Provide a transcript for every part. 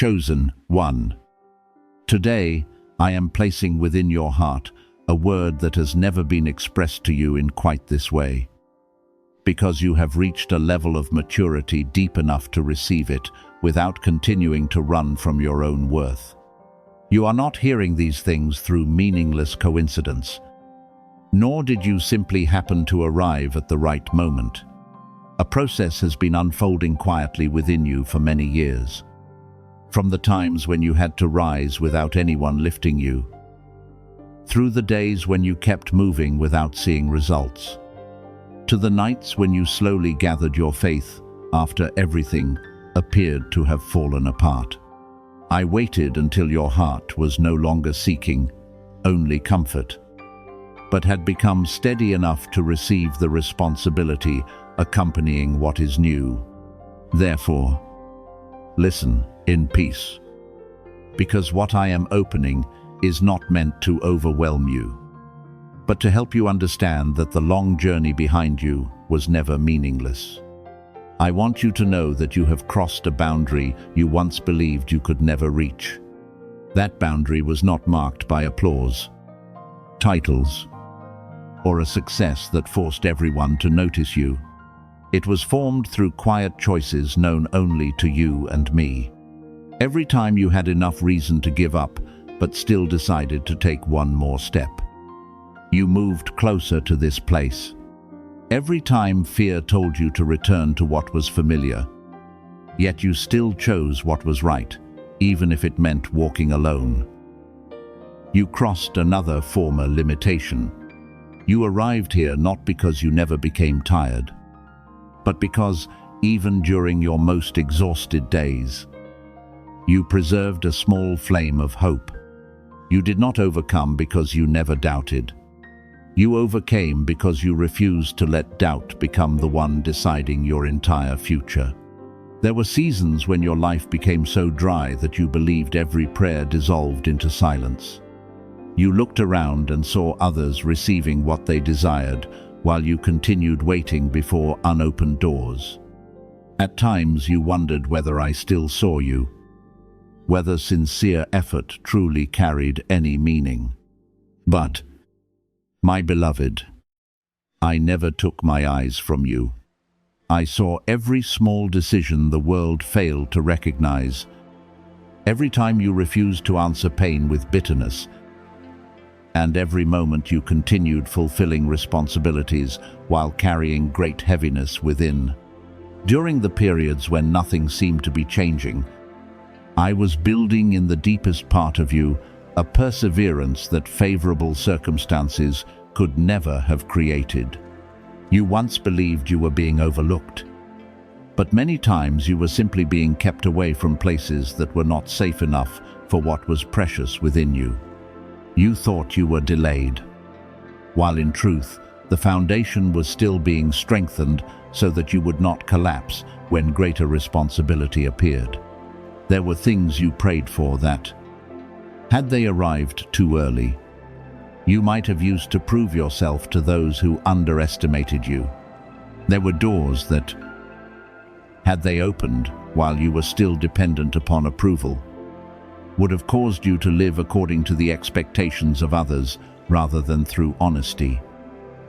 Chosen one. Today, I am placing within your heart a word that has never been expressed to you in quite this way. Because you have reached a level of maturity deep enough to receive it without continuing to run from your own worth. You are not hearing these things through meaningless coincidence, nor did you simply happen to arrive at the right moment. A process has been unfolding quietly within you for many years. From the times when you had to rise without anyone lifting you, through the days when you kept moving without seeing results, to the nights when you slowly gathered your faith after everything appeared to have fallen apart. I waited until your heart was no longer seeking only comfort, but had become steady enough to receive the responsibility accompanying what is new. Therefore, listen in peace, because what I am opening is not meant to overwhelm you, but to help you understand that the long journey behind you was never meaningless. I want you to know that you have crossed a boundary you once believed you could never reach. That boundary was not marked by applause, titles, or a success that forced everyone to notice you. It was formed through quiet choices known only to you and me. Every time you had enough reason to give up, but still decided to take one more step, you moved closer to this place. Every time fear told you to return to what was familiar, yet you still chose what was right, even if it meant walking alone. You crossed another former limitation. You arrived here not because you never became tired, but because, even during your most exhausted days, you preserved a small flame of hope. You did not overcome because you never doubted. You overcame because you refused to let doubt become the one deciding your entire future. There were seasons when your life became so dry that you believed every prayer dissolved into silence. You looked around and saw others receiving what they desired, while you continued waiting before unopened doors. At times you wondered whether I still saw you, whether sincere effort truly carried any meaning. But, my beloved, I never took my eyes from you. I saw every small decision the world failed to recognize. Every time you refused to answer pain with bitterness, and every moment you continued fulfilling responsibilities while carrying great heaviness within. During the periods when nothing seemed to be changing, I was building in the deepest part of you a perseverance that favorable circumstances could never have created. You once believed you were being overlooked, but many times you were simply being kept away from places that were not safe enough for what was precious within you. You thought you were delayed, while in truth, the foundation was still being strengthened so that you would not collapse when greater responsibility appeared. There were things you prayed for that, had they arrived too early, you might have used to prove yourself to those who underestimated you. There were doors that, had they opened while you were still dependent upon approval, would have caused you to live according to the expectations of others rather than through honesty.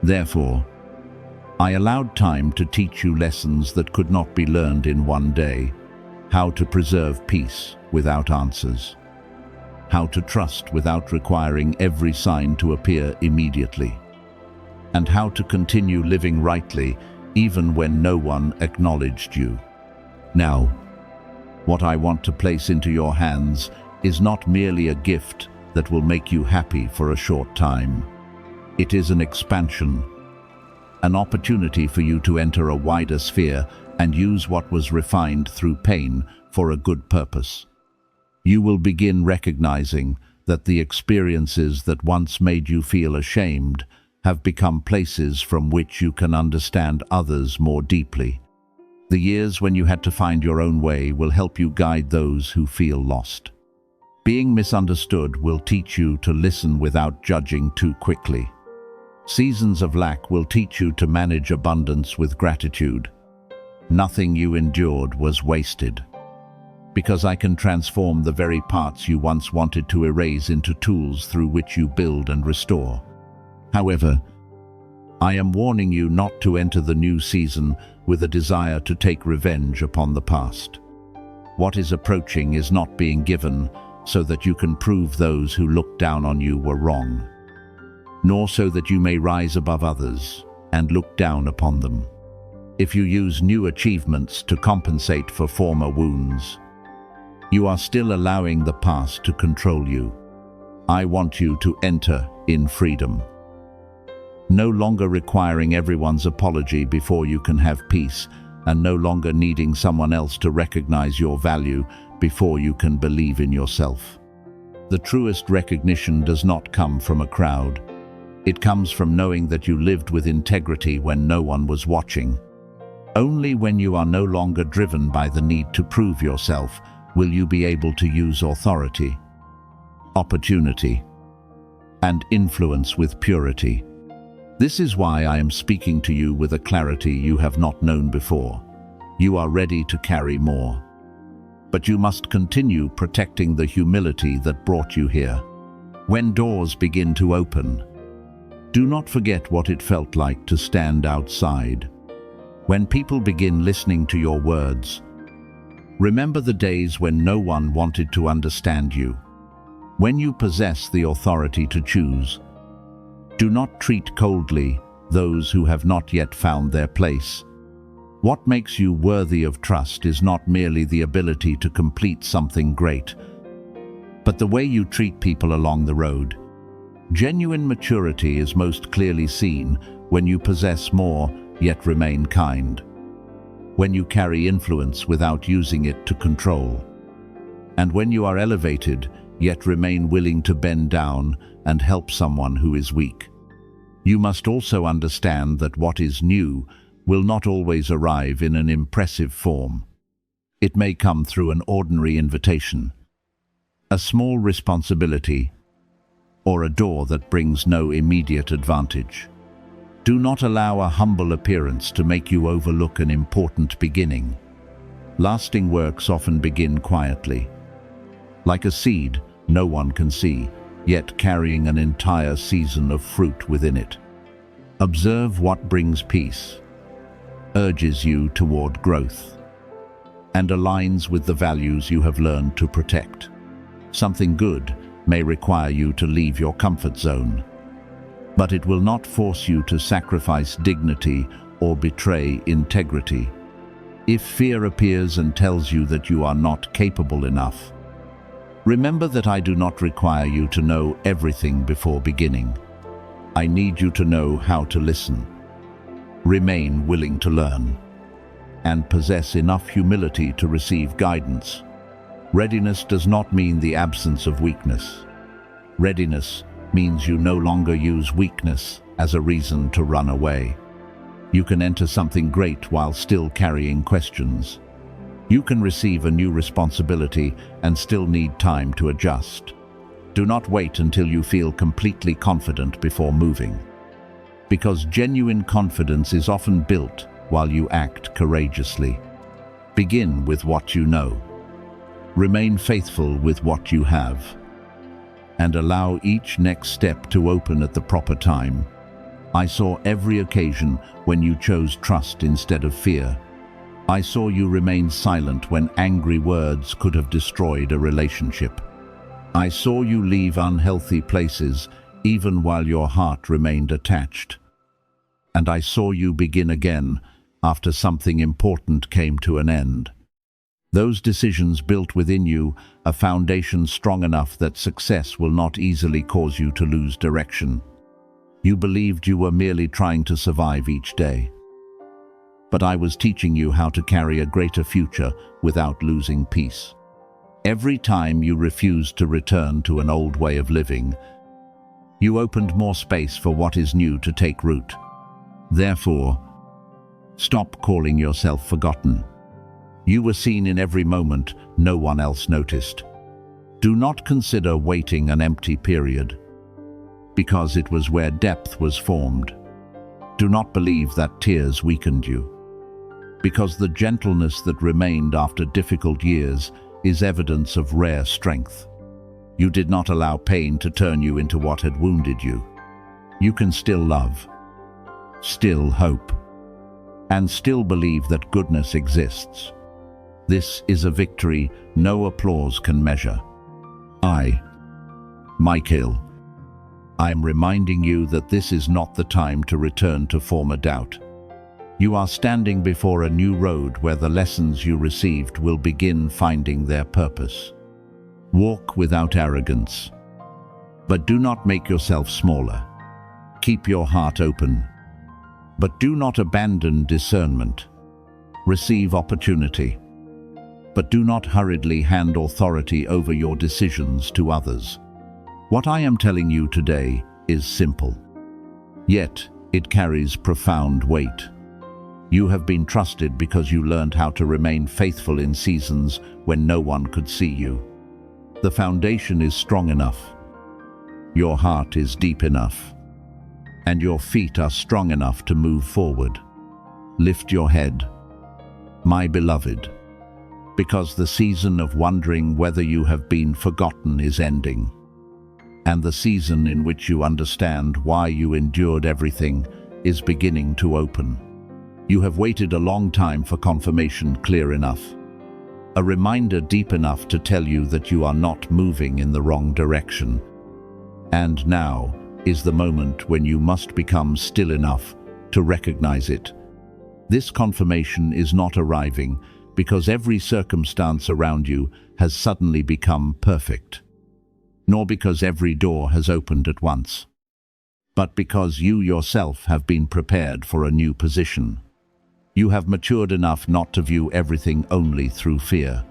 Therefore, I allowed time to teach you lessons that could not be learned in one day. How to preserve peace without answers. How to trust without requiring every sign to appear immediately. And how to continue living rightly even when no one acknowledged you. Now, what I want to place into your hands is not merely a gift that will make you happy for a short time. It is an expansion, an opportunity for you to enter a wider sphere and use what was refined through pain for a good purpose. You will begin recognizing that the experiences that once made you feel ashamed have become places from which you can understand others more deeply. The years when you had to find your own way will help you guide those who feel lost. Being misunderstood will teach you to listen without judging too quickly. Seasons of lack will teach you to manage abundance with gratitude. Nothing you endured was wasted. Because I can transform the very parts you once wanted to erase into tools through which you build and restore. However, I am warning you not to enter the new season with a desire to take revenge upon the past. What is approaching is not being given so that you can prove those who looked down on you were wrong, nor so that you may rise above others and look down upon them. If you use new achievements to compensate for former wounds, you are still allowing the past to control you. I want you to enter in freedom, no longer requiring everyone's apology before you can have peace, and no longer needing someone else to recognize your value before you can believe in yourself. The truest recognition does not come from a crowd. It comes from knowing that you lived with integrity when no one was watching. Only when you are no longer driven by the need to prove yourself will you be able to use authority, opportunity, and influence with purity. This is why I am speaking to you with a clarity you have not known before. You are ready to carry more. But you must continue protecting the humility that brought you here. When doors begin to open, do not forget what it felt like to stand outside. When people begin listening to your words, remember the days when no one wanted to understand you. When you possess the authority to choose, do not treat coldly those who have not yet found their place. What makes you worthy of trust is not merely the ability to complete something great, but the way you treat people along the road. Genuine maturity is most clearly seen when you possess more yet remain kind, when you carry influence without using it to control, and when you are elevated yet remain willing to bend down and help someone who is weak. You must also understand that what is new will not always arrive in an impressive form. It may come through an ordinary invitation, a small responsibility, or a door that brings no immediate advantage. Do not allow a humble appearance to make you overlook an important beginning. Lasting works often begin quietly, like a seed no one can see, yet carrying an entire season of fruit within it. Observe what brings peace, urges you toward growth, and aligns with the values you have learned to protect. Something good may require you to leave your comfort zone, but it will not force you to sacrifice dignity or betray integrity. If fear appears and tells you that you are not capable enough, remember that I do not require you to know everything before beginning. I need you to know how to listen, remain willing to learn, and possess enough humility to receive guidance. Readiness does not mean the absence of weakness. Readiness means you no longer use weakness as a reason to run away. You can enter something great while still carrying questions. You can receive a new responsibility and still need time to adjust. Do not wait until you feel completely confident before moving, because genuine confidence is often built while you act courageously. Begin with what you know. Remain faithful with what you have, and allow each next step to open at the proper time. I saw every occasion when you chose trust instead of fear. I saw you remain silent when angry words could have destroyed a relationship. I saw you leave unhealthy places even while your heart remained attached. And I saw you begin again after something important came to an end. Those decisions built within you a foundation strong enough that success will not easily cause you to lose direction. You believed you were merely trying to survive each day. But I was teaching you how to carry a greater future without losing peace. Every time you refused to return to an old way of living, you opened more space for what is new to take root. Therefore, stop calling yourself forgotten. You were seen in every moment no one else noticed. Do not consider waiting an empty period, because it was where depth was formed. Do not believe that tears weakened you, because the gentleness that remained after difficult years is evidence of rare strength. You did not allow pain to turn you into what had wounded you. You can still love, still hope, and still believe that goodness exists. This is a victory no applause can measure. Michael, I am reminding you that this is not the time to return to former doubt. You are standing before a new road where the lessons you received will begin finding their purpose. Walk without arrogance, but do not make yourself smaller. Keep your heart open, but do not abandon discernment. Receive opportunity, but do not hurriedly hand authority over your decisions to others. What I am telling you today is simple, yet it carries profound weight. You have been trusted because you learned how to remain faithful in seasons when no one could see you. The foundation is strong enough, your heart is deep enough, and your feet are strong enough to move forward. Lift your head, my beloved, because the season of wondering whether you have been forgotten is ending, and the season in which you understand why you endured everything is beginning to open. You have waited a long time for confirmation clear enough, a reminder deep enough to tell you that you are not moving in the wrong direction. And now is the moment when you must become still enough to recognize it. This confirmation is not arriving because every circumstance around you has suddenly become perfect, nor because every door has opened at once, but because you yourself have been prepared for a new position. You have matured enough not to view everything only through fear.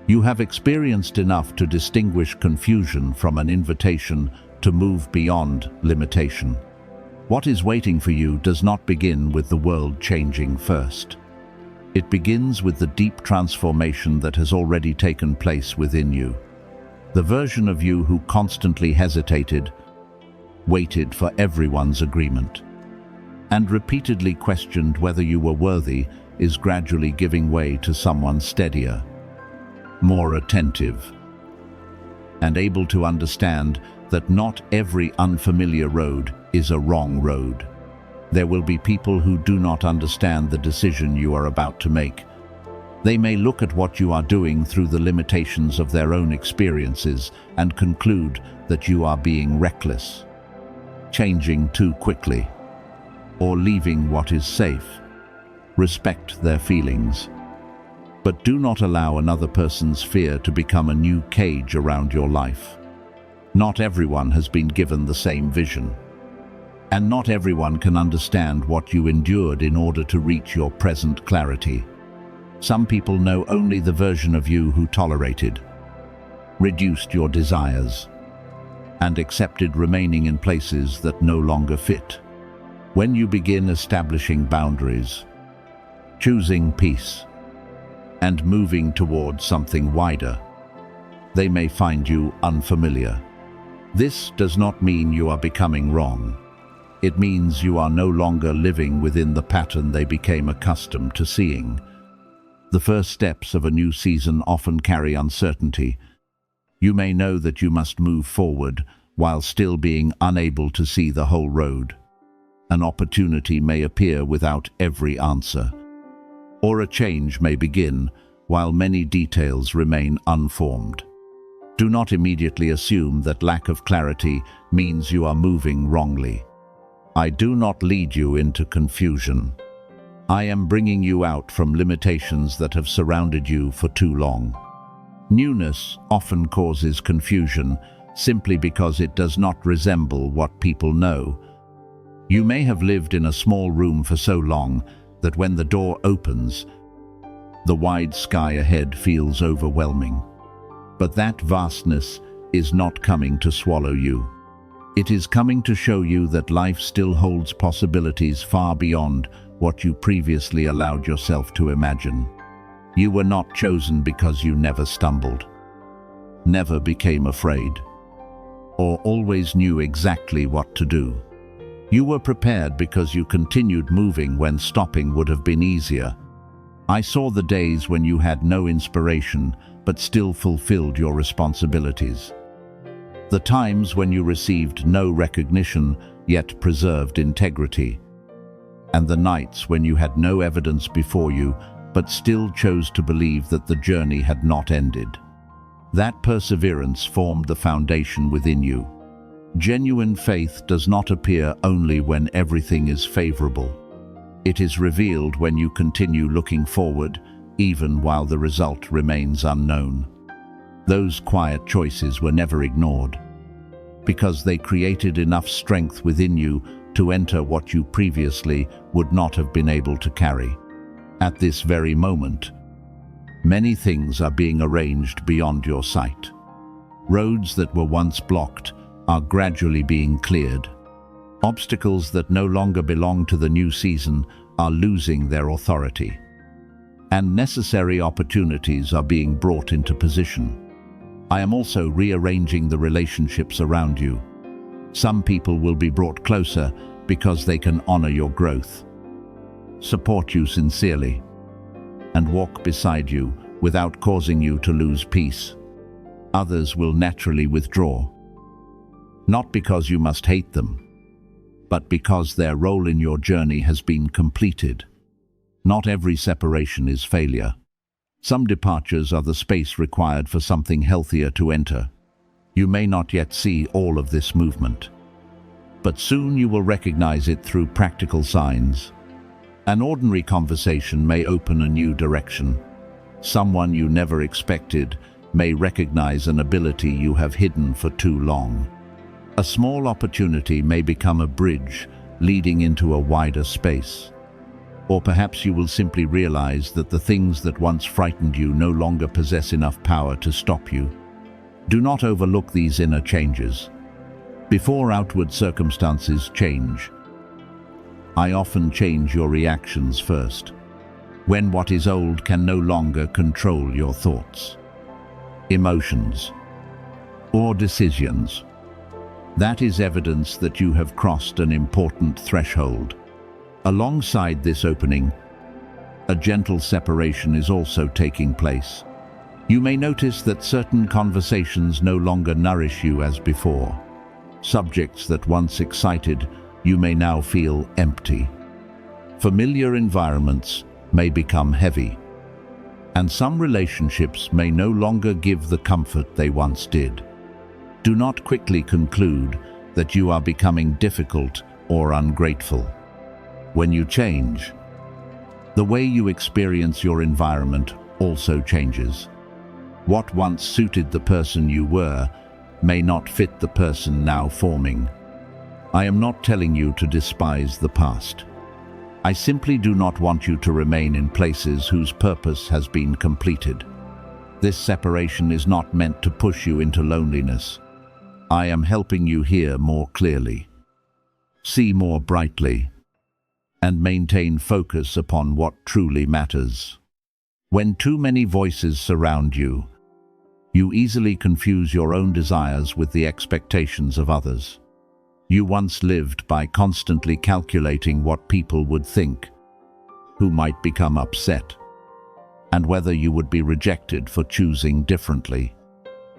You have experienced enough to distinguish confusion from an invitation to move beyond limitation. What is waiting for you does not begin with the world changing first. It begins with the deep transformation that has already taken place within you. The version of you who constantly hesitated, waited for everyone's agreement, and repeatedly questioned whether you were worthy is gradually giving way to someone steadier, more attentive, and able to understand that not every unfamiliar road is a wrong road. There will be people who do not understand the decision you are about to make. They may look at what you are doing through the limitations of their own experiences and conclude that you are being reckless, changing too quickly, or leaving what is safe. Respect their feelings, but do not allow another person's fear to become a new cage around your life. Not everyone has been given the same vision, and not everyone can understand what you endured in order to reach your present clarity. Some people know only the version of you who tolerated, reduced your desires, and accepted remaining in places that no longer fit. When you begin establishing boundaries, choosing peace, and moving towards something wider, they may find you unfamiliar. This does not mean you are becoming wrong. It means you are no longer living within the pattern they became accustomed to seeing. The first steps of a new season often carry uncertainty. You may know that you must move forward while still being unable to see the whole road. An opportunity may appear without every answer, or a change may begin while many details remain unformed. Do not immediately assume that lack of clarity means you are moving wrongly. I do not lead you into confusion. I am bringing you out from limitations that have surrounded you for too long. Newness often causes confusion simply because it does not resemble what people know. You may have lived in a small room for so long that when the door opens, the wide sky ahead feels overwhelming. But that vastness is not coming to swallow you. It is coming to show you that life still holds possibilities far beyond what you previously allowed yourself to imagine. You were not chosen because you never stumbled, never became afraid, or always knew exactly what to do. You were prepared because you continued moving when stopping would have been easier. I saw the days when you had no inspiration, but still fulfilled your responsibilities. The times when you received no recognition, yet preserved integrity. And the nights when you had no evidence before you, but still chose to believe that the journey had not ended. That perseverance formed the foundation within you. Genuine faith does not appear only when everything is favorable. It is revealed when you continue looking forward, even while the result remains unknown. Those quiet choices were never ignored, because they created enough strength within you to enter what you previously would not have been able to carry. At this very moment, many things are being arranged beyond your sight. Roads that were once blocked are gradually being cleared. Obstacles that no longer belong to the new season are losing their authority. And necessary opportunities are being brought into position. I am also rearranging the relationships around you. Some people will be brought closer because they can honor your growth, support you sincerely, and walk beside you without causing you to lose peace. Others will naturally withdraw, not because you must hate them, but because their role in your journey has been completed. Not every separation is failure. Some departures are the space required for something healthier to enter. You may not yet see all of this movement, but soon you will recognize it through practical signs. An ordinary conversation may open a new direction. Someone you never expected may recognize an ability you have hidden for too long. A small opportunity may become a bridge leading into a wider space. Or perhaps you will simply realize that the things that once frightened you no longer possess enough power to stop you. Do not overlook these inner changes. Before outward circumstances change, I often change your reactions first, when what is old can no longer control your thoughts, emotions, or decisions. That is evidence that you have crossed an important threshold. Alongside this opening, a gentle separation is also taking place. You may notice that certain conversations no longer nourish you as before. Subjects that once excited you may now feel empty. Familiar environments may become heavy, and some relationships may no longer give the comfort they once did. Do not quickly conclude that you are becoming difficult or ungrateful. When you change, the way you experience your environment also changes. What once suited the person you were may not fit the person now forming. I am not telling you to despise the past. I simply do not want you to remain in places whose purpose has been completed. This separation is not meant to push you into loneliness. I am helping you hear more clearly, see more brightly, and maintain focus upon what truly matters. When too many voices surround you, you easily confuse your own desires with the expectations of others. You once lived by constantly calculating what people would think, who might become upset, and whether you would be rejected for choosing differently.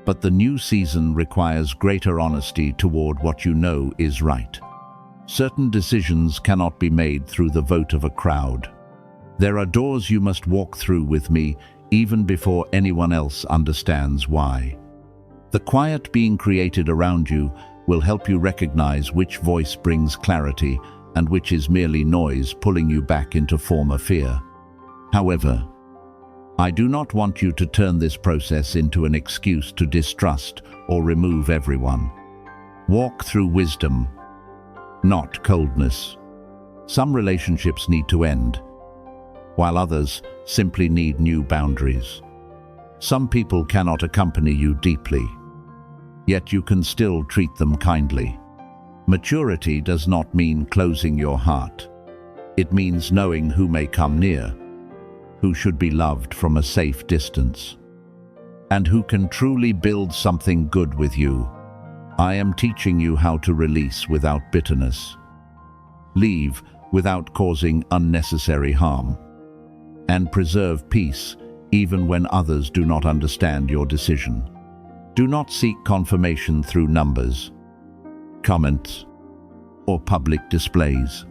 But the new season requires greater honesty toward what you know is right. Certain decisions cannot be made through the vote of a crowd. There are doors you must walk through with me even before anyone else understands why. The quiet being created around you will help you recognize which voice brings clarity and which is merely noise pulling you back into former fear. However, I do not want you to turn this process into an excuse to distrust or remove everyone. Walk through wisdom, not coldness. Some relationships need to end, while others simply need new boundaries. Some people cannot accompany you deeply, yet you can still treat them kindly. Maturity does not mean closing your heart. It means knowing who may come near, who should be loved from a safe distance, and who can truly build something good with you. I am teaching you how to release without bitterness, leave without causing unnecessary harm, and preserve peace even when others do not understand your decision. Do not seek confirmation through numbers, comments, or public displays.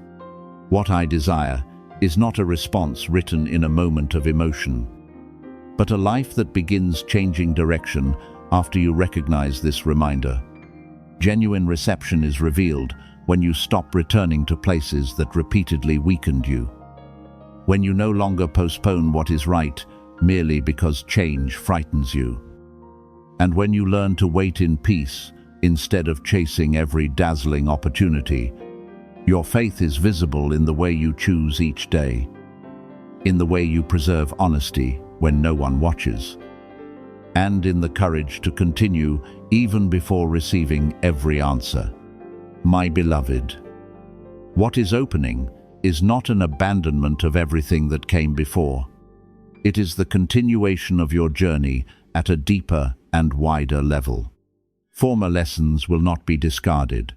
What I desire is not a response written in a moment of emotion, but a life that begins changing direction after you recognize this reminder. Genuine reception is revealed when you stop returning to places that repeatedly weakened you. When you no longer postpone what is right merely because change frightens you. And when you learn to wait in peace instead of chasing every dazzling opportunity. Your faith is visible in the way you choose each day, in the way you preserve honesty when no one watches, and in the courage to continue even before receiving every answer. My beloved, what is opening is not an abandonment of everything that came before. It is the continuation of your journey at a deeper and wider level. Former lessons will not be discarded.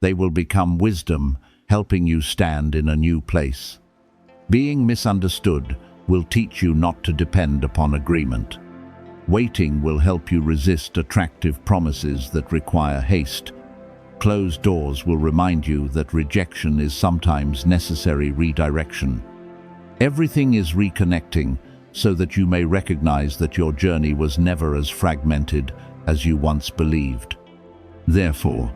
They will become wisdom, helping you stand in a new place. Being misunderstood will teach you not to depend upon agreement. Waiting will help you resist attractive promises that require haste. Closed doors will remind you that rejection is sometimes necessary redirection. Everything is reconnecting so that you may recognize that your journey was never as fragmented as you once believed. Therefore,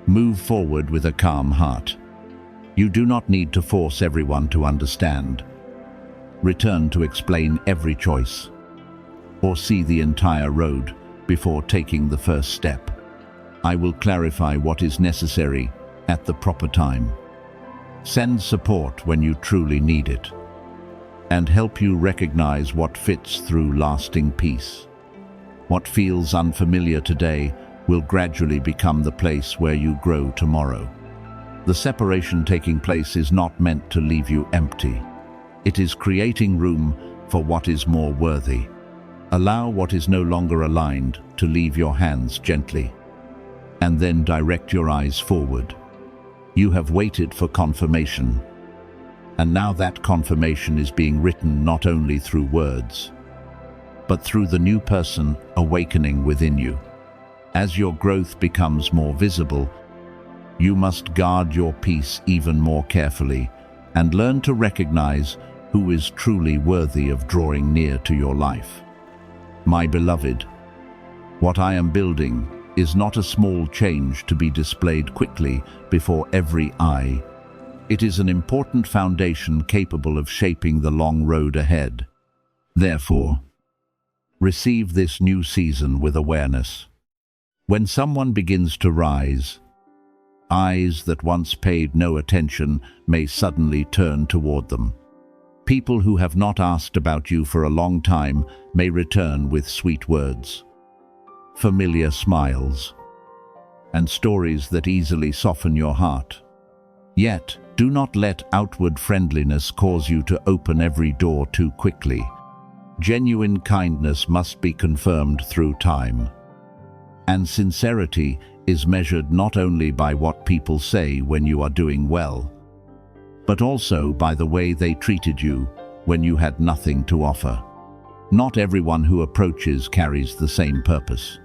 move forward with a calm heart. You do not need to force everyone to understand, return to explain every choice, or see the entire road before taking the first step. I will clarify what is necessary at the proper time, send support when you truly need it, and help you recognize what fits through lasting peace. What feels unfamiliar today will gradually become the place where you grow tomorrow. The separation taking place is not meant to leave you empty. It is creating room for what is more worthy. Allow what is no longer aligned to leave your hands gently, and then direct your eyes forward. You have waited for confirmation, and now that confirmation is being written not only through words, but through the new person awakening within you. As your growth becomes more visible, you must guard your peace even more carefully and learn to recognize who is truly worthy of drawing near to your life. My beloved, what I am building is not a small change to be displayed quickly before every eye. It is an important foundation capable of shaping the long road ahead. Therefore, receive this new season with awareness. When someone begins to rise, eyes that once paid no attention may suddenly turn toward them. People who have not asked about you for a long time may return with sweet words, familiar smiles, and stories that easily soften your heart. Yet, do not let outward friendliness cause you to open every door too quickly. Genuine kindness must be confirmed through time. And sincerity is measured not only by what people say when you are doing well, but also by the way they treated you when you had nothing to offer. Not everyone who approaches carries the same purpose.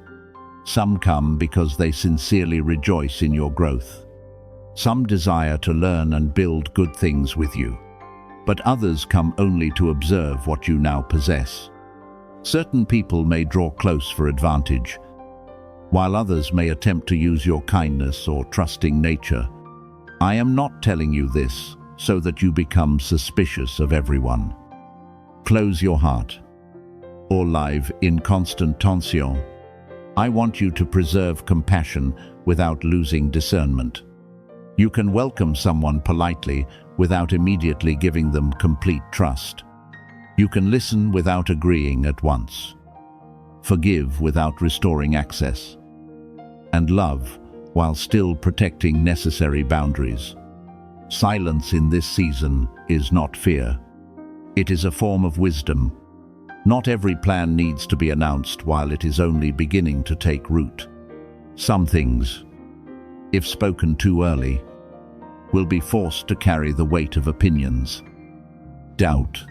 Some come because they sincerely rejoice in your growth. Some desire to learn and build good things with you, but others come only to observe what you now possess. Certain people may draw close for advantage, while others may attempt to use your kindness or trusting nature. I am not telling you this so that you become suspicious of everyone. Close your heart. Or live in constant tension. I want you to preserve compassion without losing discernment. You can welcome someone politely without immediately giving them complete trust. You can listen without agreeing at once, forgive without restoring access, and love while still protecting necessary boundaries. Silence in this season is not fear. It is a form of wisdom. Not every plan needs to be announced while it is only beginning to take root. Some things, if spoken too early, will be forced to carry the weight of opinions, doubt,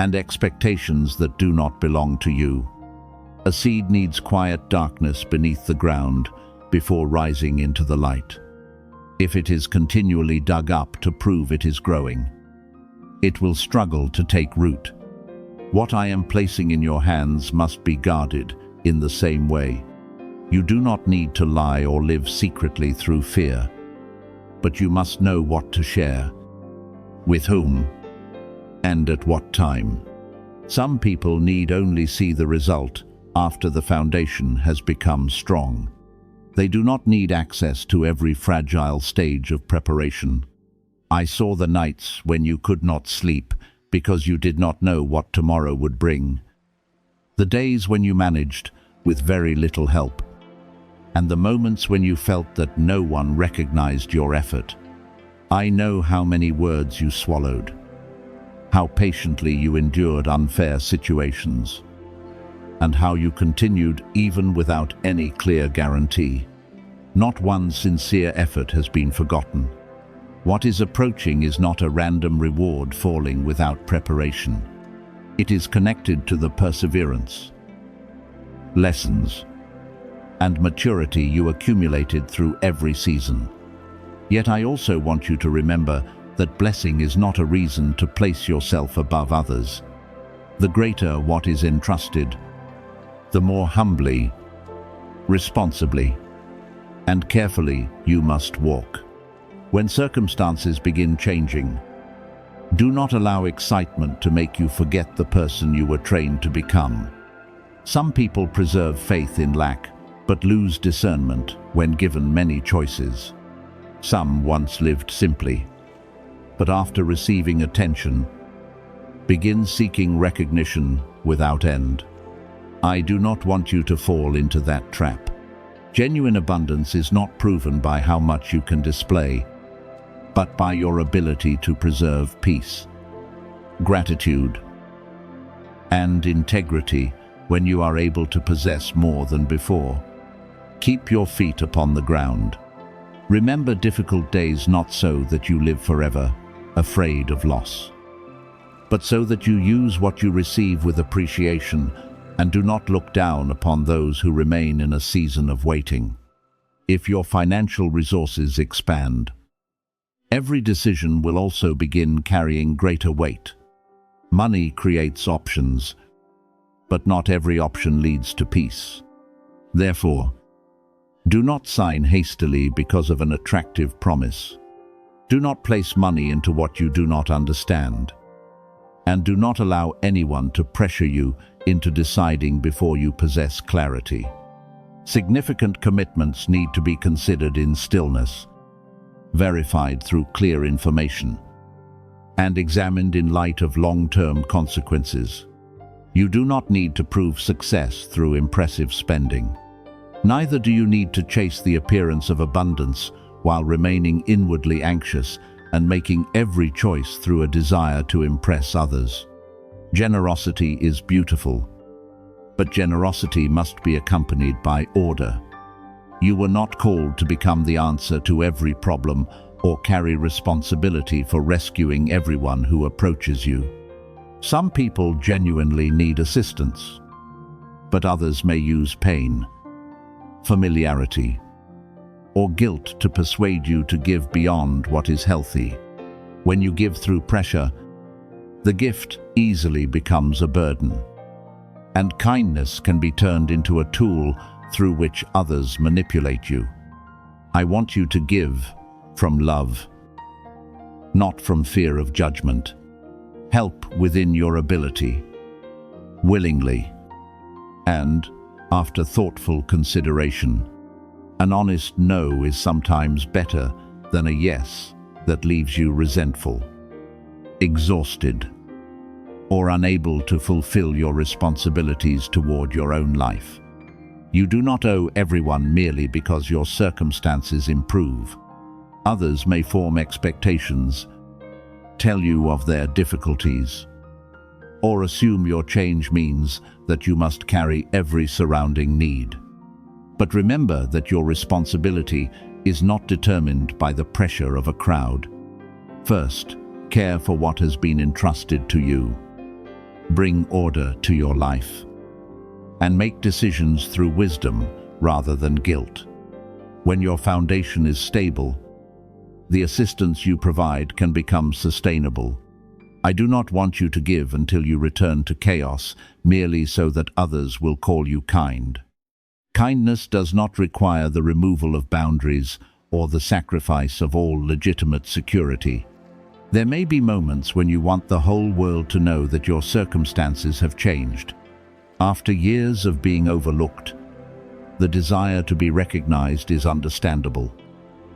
and expectations that do not belong to you. A seed needs quiet darkness beneath the ground before rising into the light. If it is continually dug up to prove it is growing, it will struggle to take root. What I am placing in your hands must be guarded in the same way. You do not need to lie or live secretly through fear, but you must know what to share, with whom, and at what time. Some people need only see the result after the foundation has become strong. They do not need access to every fragile stage of preparation. I saw the nights when you could not sleep because you did not know what tomorrow would bring. The days when you managed with very little help, and the moments when you felt that no one recognized your effort. I know how many words you swallowed, how patiently you endured unfair situations, and how you continued even without any clear guarantee. Not one sincere effort has been forgotten. What is approaching is not a random reward falling without preparation. It is connected to the perseverance, lessons, and maturity you accumulated through every season. Yet I also want you to remember that blessing is not a reason to place yourself above others. The greater what is entrusted, the more humbly, responsibly, and carefully you must walk. When circumstances begin changing, do not allow excitement to make you forget the person you were trained to become. Some people preserve faith in lack, but lose discernment when given many choices. Some once lived simply, but after receiving attention, begin seeking recognition without end. I do not want you to fall into that trap. Genuine abundance is not proven by how much you can display, but by your ability to preserve peace, gratitude, and integrity when you are able to possess more than before. Keep your feet upon the ground. Remember difficult days not so that you live forever, afraid of loss, but so that you use what you receive with appreciation and do not look down upon those who remain in a season of waiting. If your financial resources expand, every decision will also begin carrying greater weight. Money creates options, but not every option leads to peace. Therefore, do not sign hastily because of an attractive promise. Do not place money into what you do not understand. And do not allow anyone to pressure you into deciding before you possess clarity. Significant commitments need to be considered in stillness, verified through clear information, and examined in light of long-term consequences. You do not need to prove success through impressive spending. Neither do you need to chase the appearance of abundance while remaining inwardly anxious and making every choice through a desire to impress others. Generosity is beautiful, but generosity must be accompanied by order. You were not called to become the answer to every problem or carry responsibility for rescuing everyone who approaches you. Some people genuinely need assistance, but others may use pain, familiarity, or guilt to persuade you to give beyond what is healthy. When you give through pressure, the gift easily becomes a burden, and kindness can be turned into a tool through which others manipulate you. I want you to give from love, not from fear of judgment. Help within your ability, willingly, and after thoughtful consideration. An honest no is sometimes better than a yes that leaves you resentful, exhausted, or unable to fulfill your responsibilities toward your own life. You do not owe everyone merely because your circumstances improve. Others may form expectations, tell you of their difficulties, or assume your change means that you must carry every surrounding need. But remember that your responsibility is not determined by the pressure of a crowd. First, care for what has been entrusted to you. Bring order to your life. And make decisions through wisdom rather than guilt. When your foundation is stable, the assistance you provide can become sustainable. I do not want you to give until you return to chaos merely so that others will call you kind. Kindness does not require the removal of boundaries or the sacrifice of all legitimate security. There may be moments when you want the whole world to know that your circumstances have changed. After years of being overlooked, the desire to be recognized is understandable.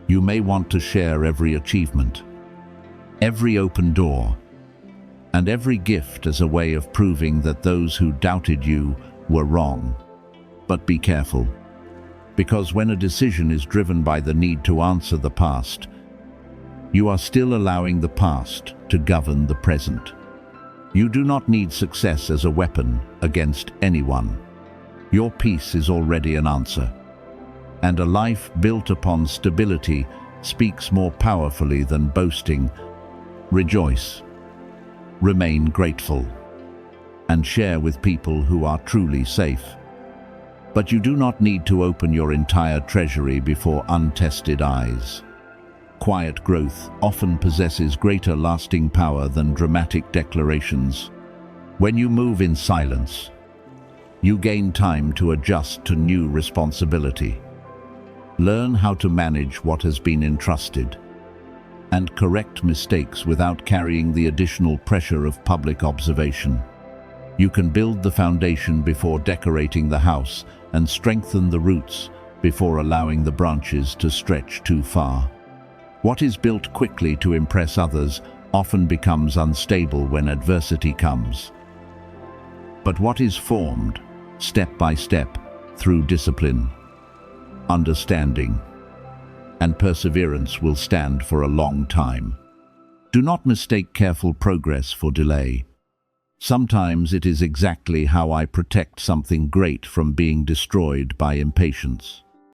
You may want to share every achievement, every open door, and every gift as a way of proving that those who doubted you were wrong. But be careful, because when a decision is driven by the need to answer the past, you are still allowing the past to govern the present. You do not need success as a weapon against anyone. Your peace is already an answer. And a life built upon stability speaks more powerfully than boasting. Rejoice, remain grateful, and share with people who are truly safe. But you do not need to open your entire treasury before untested eyes. Quiet growth often possesses greater lasting power than dramatic declarations. When you move in silence, you gain time to adjust to new responsibility. Learn how to manage what has been entrusted, and correct mistakes without carrying the additional pressure of public observation. You can build the foundation before decorating the house and strengthen the roots before allowing the branches to stretch too far. What is built quickly to impress others often becomes unstable when adversity comes. But what is formed, step by step, through discipline, understanding, and perseverance will stand for a long time. Do not mistake careful progress for delay. Sometimes it is exactly how I protect something great from being destroyed by impatience.